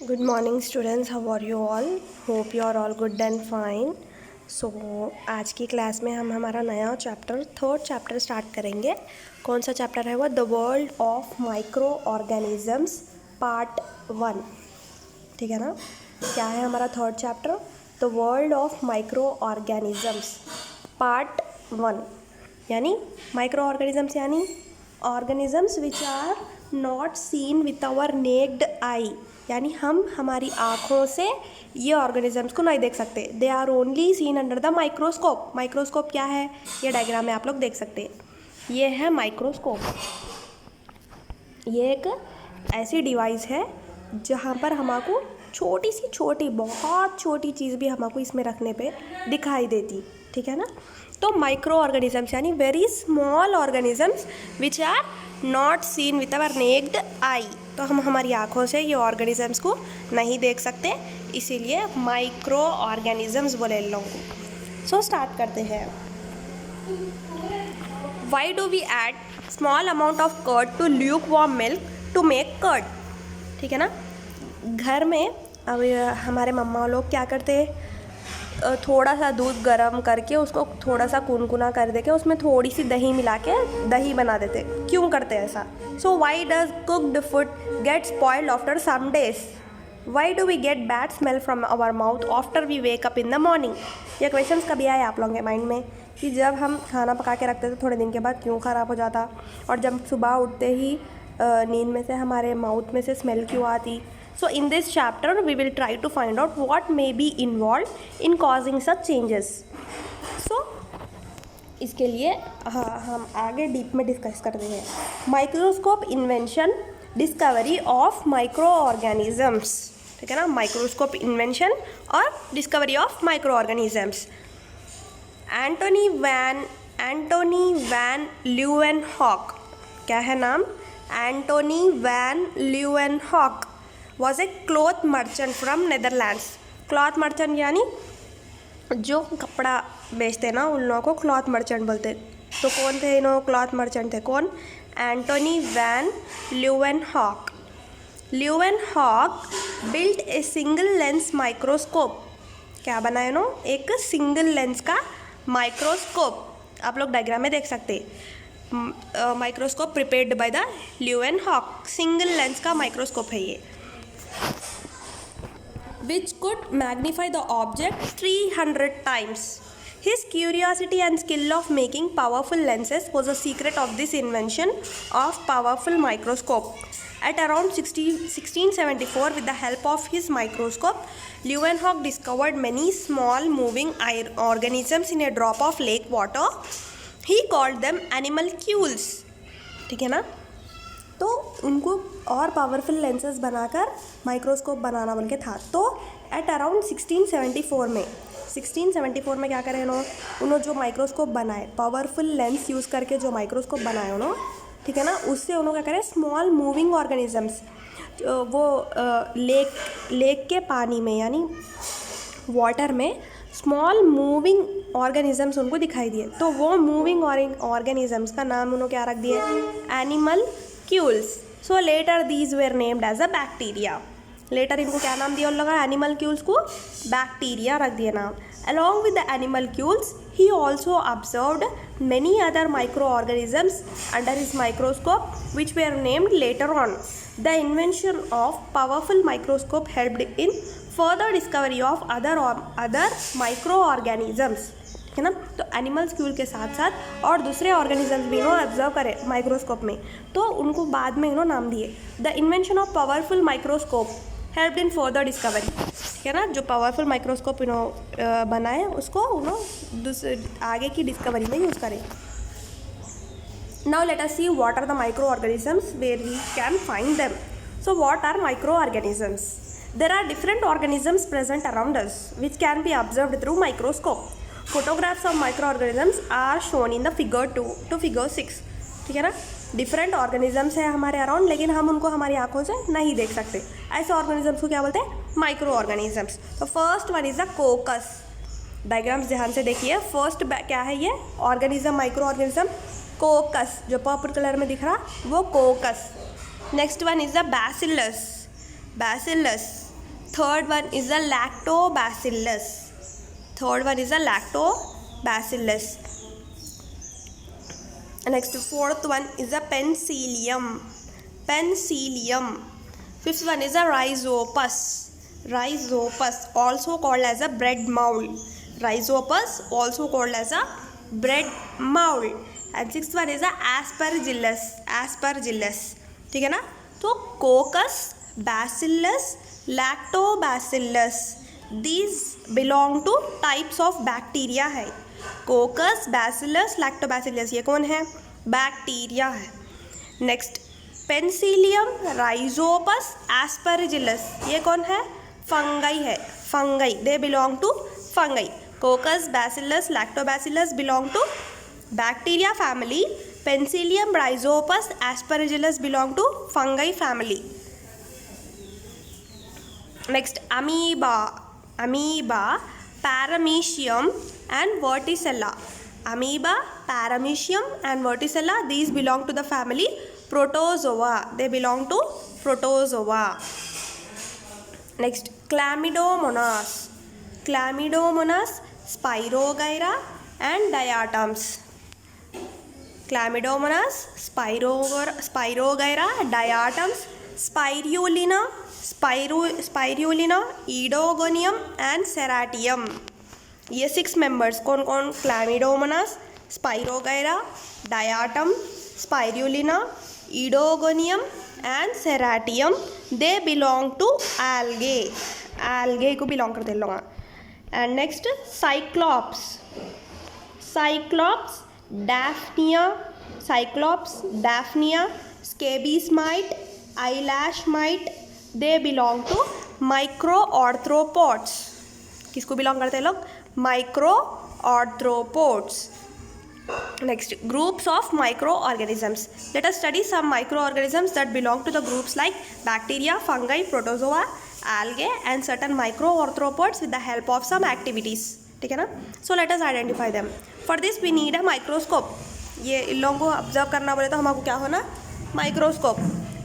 Good morning students, how are you all? Hope you are all good and fine. So आज की class में हम हमारा नया थर्ड चैप्टर स्टार्ट करेंगे. कौन सा चैप्टर है वो? The world of micro organisms part 1. ठीक है ना. क्या है हमारा third chapter? The world of micro organisms part 1. यानी माइक्रो ऑर्गेनिजम्स यानी organisms which are not seen with our naked eye, यानी हम हमारी आँखों से ये ऑर्गेनिजम्स को नहीं देख सकते. They are only seen under the microscope. Microscope क्या है? ये डायग्राम में आप लोग देख सकते हैं. ये है माइक्रोस्कोप. ये एक ऐसी डिवाइस है जहाँ पर हमको छोटी सी बहुत छोटी चीज़ भी हमको इसमें रखने पे दिखाई देती. ठीक है ना. तो माइक्रो ऑर्गेनिजम्स यानी very small organisms which are not seen with our naked eye. तो हम हमारी आँखों से ये ऑर्गेनिजम्स को नहीं देख सकते, इसीलिए माइक्रो ऑर्गेनिजम्स बोले इन लोगों को. सो स्टार्ट करते हैं. Why do we add small amount of curd to lukewarm milk to make curd. ठीक है ना. घर में अब हमारे मम्मा लोग क्या करते हैं, थोड़ा सा दूध गर्म करके उसको थोड़ा सा कुनकुना कर दे के उसमें थोड़ी सी दही मिला के दही बना देते. क्यों करते हैं ऐसा? So why does cooked food get spoiled after some days? Why do we get bad smell from our mouth after we wake up in the morning? ये क्वेश्चन कभी आए आप लोगों के माइंड में कि जब हम खाना पका के रखते थे थोड़े दिन के बाद क्यों ख़राब हो जाता, और जब सुबह उठते ही नींद में से हमारे माउथ में से स्मेल क्यों आती? So in this chapter we will try to find out what may be involved in causing such changes. So इसके लिए हम आगे डीप में डिस्कस करते हैं. Microscope invention, discovery of micro organisms. ठीक है ना. माइक्रोस्कोप इन्वेंशन और discovery of micro organisms. Antonie van Leeuwenhoek. क्या है नाम? Antonie van Leeuwenhoek was a cloth merchant from Netherlands. Cloth merchant यानी जो कपड़ा बेचते हैं ना, उन लोगों को क्लॉथ मर्चेंट बोलते. तो कौन थे इन्हों? क्लॉथ मर्चेंट थे. कौन? Antonie van Leeuwenhoek. Leeuwenhoek built a single lens microscope. क्या बनाया नो? एक सिंगल लेंस का माइक्रोस्कोप. आप लोग डायग्राम में देख सकते हैं. Microscope prepared by the Leeuwenhoek. Single lens का माइक्रोस्कोप है ये, which could magnify the object 300 times. His curiosity and skill of making powerful lenses was a secret of this invention of powerful microscope. At around 1674, with the help of his microscope, Leeuwenhoek discovered many small moving organisms in a drop of lake water. He called them animalcules. ठीक है ना. तो उनको और powerful lenses बनाकर microscope बनाना बोल के था. तो एट अराउंड 1674 में क्या करें उन्होंने जो माइक्रोस्कोप बनाए, पावरफुल लेंस यूज़ करके जो माइक्रोस्कोप बनाए उन्होंने. ठीक है ना. उससे उन्होंने क्या करें, स्मॉल मूविंग ऑर्गेनिजम्स वो लेक के पानी में यानी वाटर में स्मॉल मूविंग ऑर्गेनिजम्स उनको दिखाई दिए. तो वो मूविंग ऑर्गेनिजम्स का नाम उन्होंने क्या रख दिया? Animalcules. So later these were named as a bacteria. Later इनको क्या नाम दिया उन लोगों? एनिमलक्यूल्स को बैक्टीरिया रख दिया नाम. Along with the animalcules he also observed many other micro organisms under his microscope which were named later on. The invention of powerful microscope helped in further discovery of other micro organisms. है ना. तो animals Kiul के साथ साथ और दूसरे organisms भी इन्होंने ऑब्जर्व करे माइक्रोस्कोप में, तो उनको बाद में इन्होंने नाम दिए. The invention of powerful microscope helped in further discovery. ठीक है ना. जो पावरफुल माइक्रोस्कोप इन्होंने बनाए उसको उन्होंने आगे की डिस्कवरी में यूज़ करें. Now let us see what are the micro organisms where we can find them. So what are micro organisms? There are different organisms present around us which can be observed through microscope. Photographs of microorganisms are shown in the figure 2 to figure 6. ठीक है ना. Different organisms है हमारे around, लेकिन हम उनको हमारी आंखों से नहीं देख सकते. ऐसे ऑर्गेनिजम्स को क्या बोलते हैं? Micro organisms. तो first one is the coccus. Diagrams ध्यान से देखिए. फर्स्ट क्या है ये ऑर्गेनिज्म, माइक्रो ऑर्गेनिज्म? कोकस. जो पर्पल कलर में दिख रहा वो कोकस. Next one is the bacillus. Bacillus Third one is a lactobacillus. Third one is a lactobacillus. Next, fourth one is a penicillium. Penicillium. Fifth one is a rhizopus. Rhizopus, also called as a bread mould. Rhizopus, also called as a bread mould. And sixth one is a aspergillus. Aspergillus, ठीक है ना. तो coccus, bacillus, lactobacillus, these belong to types of bacteria है. Coccus, bacillus, lactobacillus, ये कौन है? Bacteria है. Next, Penicillium, rhizopus, Aspergillus, ये कौन है? फंगाई है. Fungi, they belong to fungi. Coccus, bacillus, lactobacillus belong to bacteria family. Penicillium, rhizopus, aspergillus belong to fungi family. Next, amoeba. Amoeba, paramecium and verticella. Amoeba, paramecium and verticella, these belong to the family protozoa. They belong to protozoa. Next, Chlamydomonas. Chlamydomonas, Spirogyra and diatoms. Chlamydomonas, Spirogyra, diatoms, Spirulina, Edogonium and Serratium. ये 6 members कौन कौन? Chlamydomonas, Spirogyra, diatom, Spirulina, Oedogonium and Ceratium. They belong to algae. Algae को belong करते हैं लोग. And next, Cyclops. Cyclops, Daphnia. Cyclops, Daphnia, scabies mite, eyelash mite. They belong to micro arthropods. किसको belong करते हैं लोग? Micro arthropods. Next, groups of micro organisms. Let us study some micro organisms that belong to the groups like bacteria, fungi, protozoa, algae and certain micro arthropods with the help of some activities. ठीक है ना. So let us identify them. For this we need a microscope. ये इन लोगों को observe करना बोले तो हमको क्या होना? Microscope.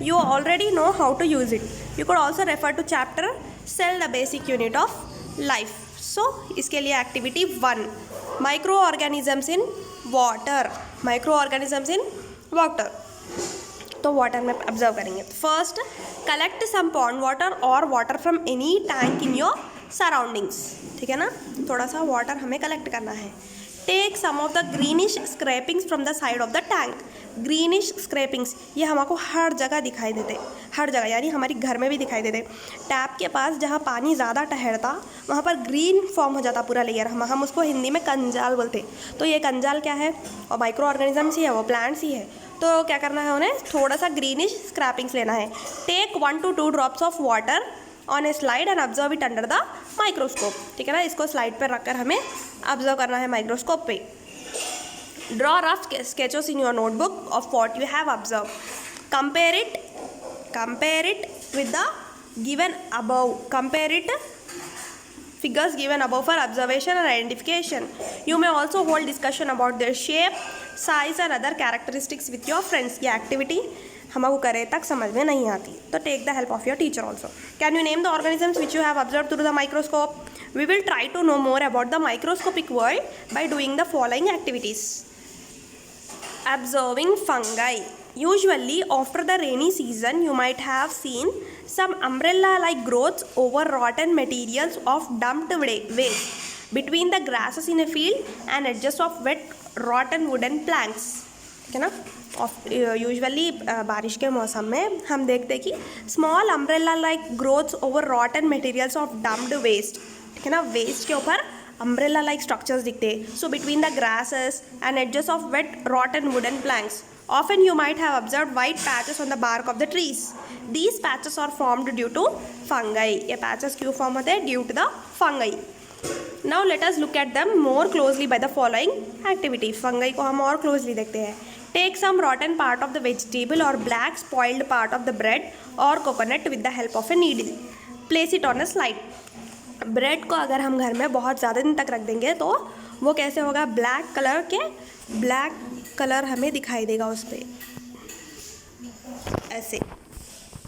You already know how to use it. You could also refer to chapter cell the basic unit of life. So इसके लिए activity 1, micro organisms in water. Micro organisms in water. तो water में observe करेंगे. First, collect some pond water और water from any tank in your surroundings. ठीक है ना. थोड़ा सा वाटर हमें कलेक्ट करना है. Take some of the greenish scrapings from the side of the tank. Greenish scrapings ये हमको हर जगह दिखाई देते. हर जगह यानी हमारी घर में भी दिखाई देते. टैप के पास जहाँ पानी ज़्यादा ठहरता वहाँ पर ग्रीन फॉर्म हो जाता पूरा लेयर. हम उसको हिंदी में कंजाल बोलते. तो ये कंजाल क्या है? और माइक्रो ऑर्गेनिजम्स ही है, वो प्लांट्स ही है. तो क्या करना है उन्हें? थोड़ा सा ग्रीनिश स्क्रैपिंग्स लेना है. Take 1 to 2 drops of water on a slide and observe it under the microscope. ठीक है ना. इसको स्लाइड पर रखकर हमें ऑब्जर्व करना है माइक्रोस्कोप पे. Draw rough sketches in your notebook of what you have observed. Compare it with the given above. Compare it figures given above for observation and identification. You may also hold discussion about their shape, size and other characteristics with your friends. ये activity हमको करे तक समझ में नहीं आती तो take the help of your teacher also. Can you name the organisms which you have observed through the microscope? We will try to know more about the microscopic world by doing the following activities. Observing fungi. Usually after the rainy season you might have seen some umbrella-like growths over rotten materials of dumped waste between the grasses in a field and edges of wet rotten wooden planks. ठीक है ना. Usually बारिश के मौसम में हम देखते हैं कि small umbrella like growths over rotten materials of dumped waste. ठीक है ना. वेस्ट के ऊपर अम्ब्रेला लाइक स्ट्रक्चर्स दिखते हैं. So between the grasses and edges of wet rotten wooden planks. Often you might have observed white patches on the bark of the trees. These patches are formed due to fungi. ये patches क्यों form होते हैं? Due to the fungi. Now let us look at them more closely by the following activity. Fungi को हम और closely देखते हैं. Take some rotten part of the vegetable or black spoiled part of the bread or coconut with the help of a needle. Place it on a slide. Bread को अगर हम घर में बहुत ज़्यादा दिन तक रख देंगे तो वो कैसे होगा? ब्लैक कलर हमें दिखाई देगा उस पर, ऐसे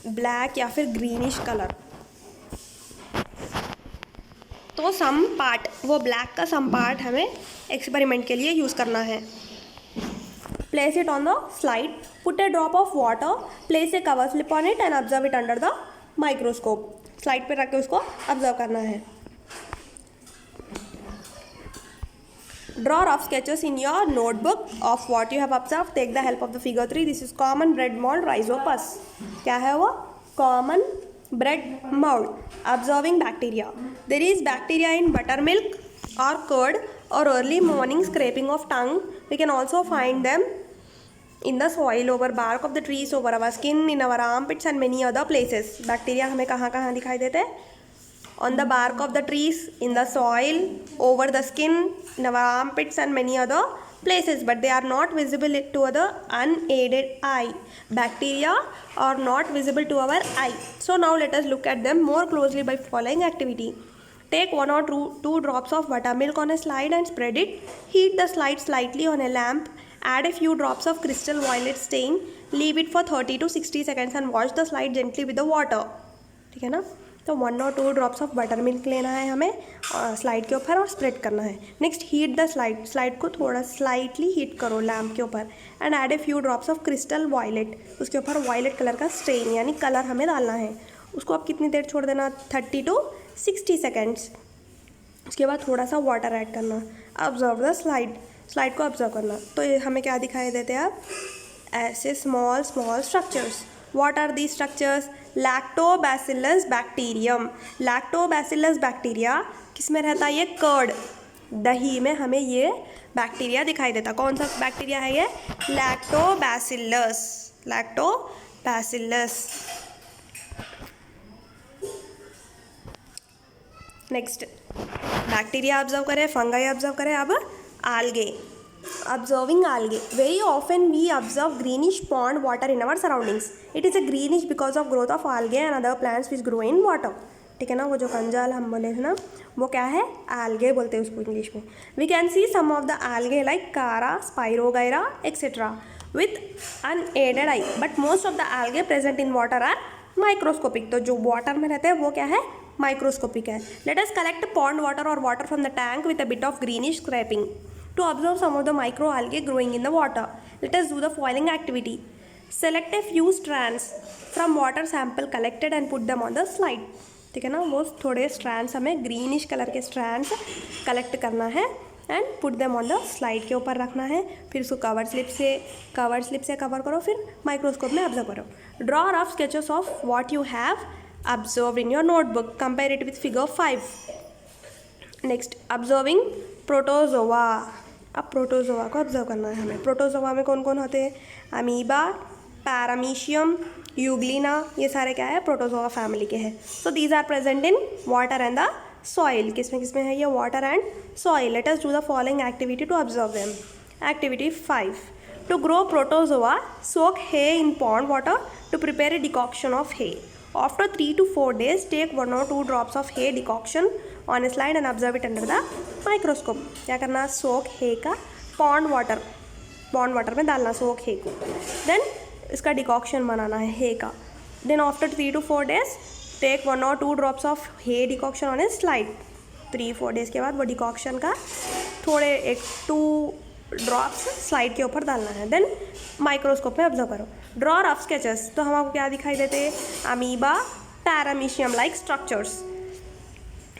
ब्लैक या फिर ग्रीनिश कलर. तो सम पार्ट, वो ब्लैक का सम पार्ट हमें एक्सपेरिमेंट के लिए यूज़ करना है। Place it on the slide, put A drop of water, place A cover slip on it and observe it under the microscope. Slide पे रख के उसको ऑब्जर्व करना है। Draw rough sketches in your notebook of what you have observed. Take the help of the figure 3. This is common bread mold rhizopus. क्या है वो? Common bread mold. Observing bacteria. There is bacteria in buttermilk or curd or early morning scraping of tongue. We can also find them in the soil, over bark of the trees, over our skin, in our armpits and many other places. Bacteria हमें कहाँ कहाँ दिखाई देते हैं? On the bark of the trees, in the soil, over the skin, in our armpits and many other places, but they are not visible to the unaided eye. Bacteria are not visible to our eye. So now let us look at them more closely by following activity. Take 1 or 2 drops of buttermilk on a slide and spread it. Heat the slide slightly on a lamp. Add a few drops of crystal violet stain. Leave it for 30 to 60 seconds and wash the slide gently with the water. ठीक है ना? तो 1 और 2 drops of butter milk लेना है हमें slide के ऊपर और स्प्रेड करना है। नेक्स्ट हीट द स्लाइड को थोड़ा स्लाइटली हीट करो लैम्प के ऊपर and add a few drops of crystal violet. उसके ऊपर वायलेट कलर का स्टेन यानी कलर हमें डालना है। उसको आप कितनी देर छोड़ देना? 30 to 60 सेकेंड्स। उसके बाद थोड़ा सा वाटर ऐड करना। ऑब्जर्व द स्लाइड को ऑब्जर्व करना। तो ये हमें क्या दिखाई देते हैं आप? ऐसे small structures. What are these structures? Lactobacillus bacterium. Lactobacillus bacteria किस में रहता है? ये कर्ड, दही में हमें ये बैक्टीरिया दिखाई देता। कौन सा बैक्टीरिया है ये? लैक्टोबैसिलस। नेक्स्ट बैक्टीरिया ऑब्जर्व करें, फंगाई ऑब्जर्व करें। अब algae. Observing algae. Very often we observe greenish pond water in our surroundings. It is a greenish because of growth of algae and other plants which grow in water. ठीक है ना? वो जो कंजाल हम बोले थे ना, वो क्या है? algae बोलते हैं उसको इंग्लिश में। We can see some of the algae like Chara, Spirogyra, etc. with unaided eye. But most of the algae present in water are microscopic. तो जो water में रहते हैं वो क्या है? Microscopic है। Let us collect pond water or water from the tank with a bit of greenish scraping to observe some of the microalgae growing in the water. Let us do the following activity. Select a few strands from water sample collected and put them on the slide. ठीक है ना? वो थोड़े strands हमें greenish colour के strands collect करना है and put them on the slide के ऊपर रखना है। फिर उसको कवर स्लिप से कवर करो, फिर माइक्रोस्कोप में ऑब्जर्व करो। Draw rough sketches of what you have observed in your notebook. Compare it with figure 5। Next observing protozoa. अब प्रोटोजोआ को ऑब्जर्व करना है हमें। प्रोटोजोआ में कौन कौन होते हैं? अमीबा, पैरामीशियम, यूग्लिना, ये सारे क्या है? प्रोटोजोआ फैमिली के हैं। So these are present in water and the soil. किसमें है ये? Water and soil. Let us do the following activity to observe them. Activity 5. To grow protozoa, soak hay in pond water to prepare a decoction of hay. After 3 to 4 days, take 1 or 2 drops of hay decoction on a slide and observe it under the microscope. क्या करना? सोक हे का pond water में डालना सोक हे को, then इसका decoction बनाना है hay का। Then after 3 to 4 days, take 1 or 2 drops of hay decoction on a slide. 3-4 days के बाद वो डिकॉक्शन का थोड़े 1-2 ड्रॉप्स स्लाइड के ऊपर डालना है। देन माइक्रोस्कोप में ऑब्जर्व करो। Draw rough sketches. तो हमको क्या दिखाई देते हैं? Amoeba, paramecium like structures.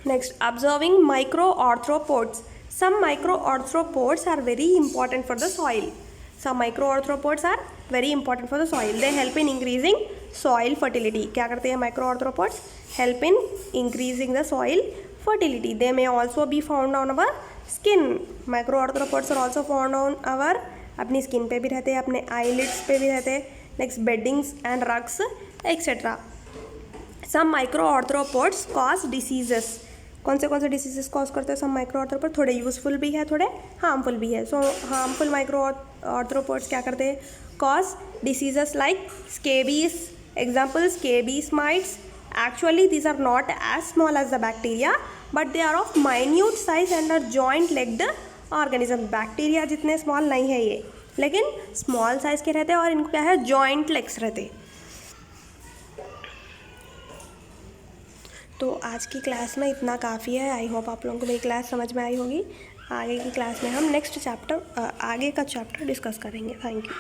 Next observing micro arthropods. Some micro arthropods are very important for the soil. Some microarthropods are very important for the soil. They help in increasing soil fertility. क्या करते हैं microarthropods? Help in increasing the soil fertility. They may also be found on our skin. Microarthropods are also found on our, अपनी skin पे भी रहते हैं, अपने eyelids पे भी रहते हैं. Next, beddings and rugs, etc. Some microarthropods cause diseases. कौन से डिसीजेस कॉज करते हैं सब माइक्रोआर्थ्रोपोड? थोड़े यूजफुल भी है, थोड़े हार्मफुल भी है. सो हार्मफुल माइक्रोआर्थ्रोपोड्स क्या करते हैं? Cause diseases like scabies. Example scabies mites. Actually these are not as small as the bacteria but they are of minute size and are joint legged organism. Bacteria जितने small नहीं है ये, लेकिन स्मॉल साइज के रहते हैं और इनको क्या है? जॉइंट लेग्स रहते हैं. तो आज की क्लास में इतना काफ़ी है। आई होप आप लोगों को मेरी क्लास समझ में आई होगी। आगे की क्लास में हम नेक्स्ट चैप्टर आगे का चैप्टर डिस्कस करेंगे। Thank you.